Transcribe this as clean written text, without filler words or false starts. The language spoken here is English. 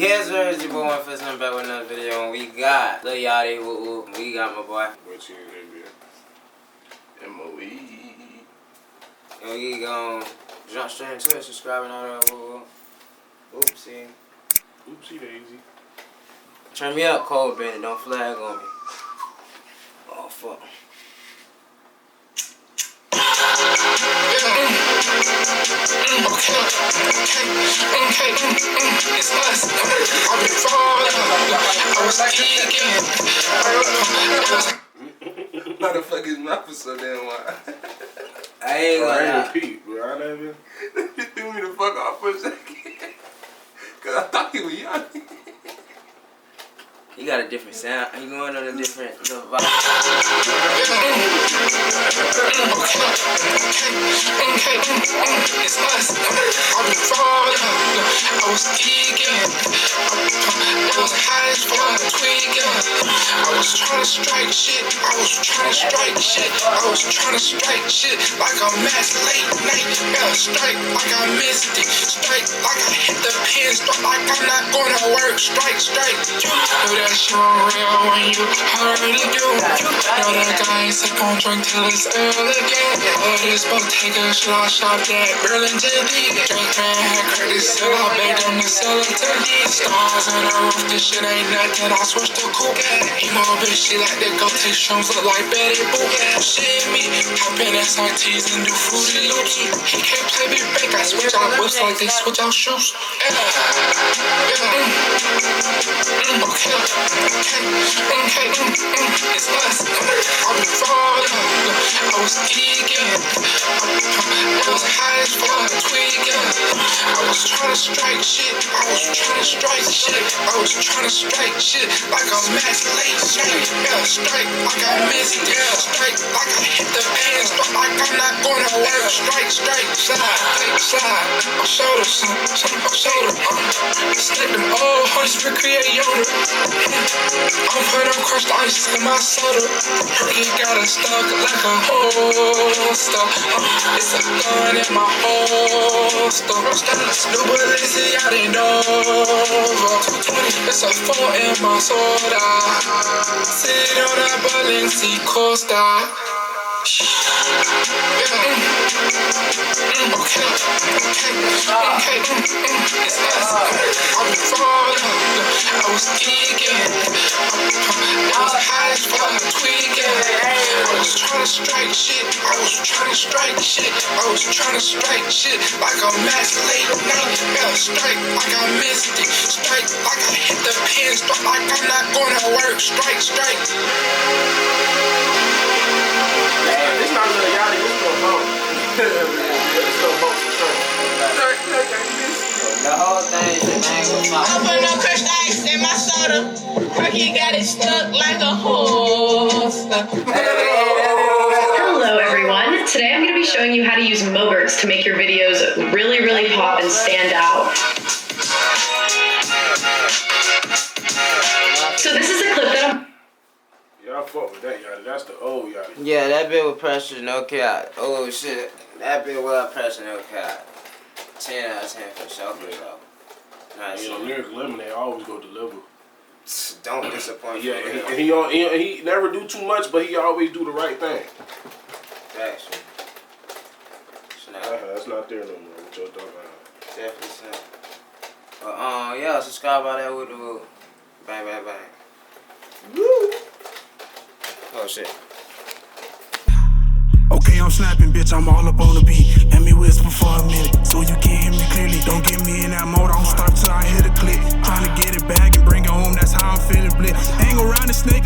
Yes, sir, it's your boy 1Flisss, and I'm back with another video, and we got Lil Yachty, Woot Woot, and we got my boy. What you in there, M.O.E. And we gon' jump straight into it, subscribe and all that, Woot Woot. Oopsie. Oopsie daisy. Turn me up, Cold Bennett, don't flag on me. Oh, fuck. It's us. I've been falling. I was like again. Why the fuck is my for so damn wide? I ain't gonna lie. repeat, bro. I never. You threw me the fuck off for a second. Cause I thought he was Yachty. He got a different sound. He going on a different little vibe. It's us. I've been falling. I was geeking. I was high as fuck, tweaking. I was trying to strike shit. I was trying to strike shit. I was trying to strike shit like a mass late night. Yeah, strike like I missed it. Strike like I hit the pin. Strike like I'm not gonna work. Strike, strike. You know that shit real when you already do. Know that guy ain't sick on drink till it's early again. All this Bottega shit I shot that Burlington. Drink man had credit still I begged them to sell it to me. Stars on the roof, this shit ain't nothing. I switched to coupe. Emo bitch, she like to go take shrooms, look like Betty Boop. Shit me, hop in SRTs and do Fruity Loops. He can't play me back, I switch out whips like they switch out shoes. Okay, it's us. I've been falling. I was geeking. I was high as fuck, tweaking. I was trying to strike shit. I was trying to strike shit. I was trying to strike shit like a mass late strike. Yeah, strike like I missed it. Strike like I hit the pan. Strike like I'm not gonna work. Strike, slide, slide. Shoulder, shoulder. Stick them all hunts, recreate Yoda. I'm putting crushed ice in my soda. He got it stuck like a holster. It's a gun in my holster. New Balenciaga out in Nova. 220, it's a 4 in my soda. Sit on that Balenciaga Costa. Okay, it's us. I've been falling. I was geeking. I was high as fuck, tweaking. I was trying to strike shit. I was trying to strike shit. I was trying to strike shit like a mass late night. Yeah, strike like I missed it. Strike like I hit the pin. Strike like I'm not gonna work. Strike. It's not Lil Yachty, it's Lil Boat. It's Lil Boat for sure. The whole thing is Open up crushed ice in my soda. Perky got it stuck like a horse. Hello everyone. Today I'm going to be showing you how to use Moberts to make your videos really pop and stand out. So this is a clip that I'm... Y'all fuck with that Yachty. That's the old Yachty. Yeah, that bit with pressure, no cap. Oh shit, that bit with pressure, no cap. 10 out of 10 for sure. Nice. You know, Lyric Lemonade always go deliver. Don't disappoint. Yeah, he never do too much, but he always do the right thing. Actually. That's not there no more. What y'all talking about? Definitely snap. But yeah, subscribe by that Woot da Woot. Bang. Woo! Oh shit. Okay, I'm snapping, bitch, I'm all up on the beat. Let me whisper for a minute, so you can hear me clearly. Don't get me in that mode, I don't stop till I hit a click. Trying to get it back and bring it home, that's how I'm feeling, blit. Hang around the snake.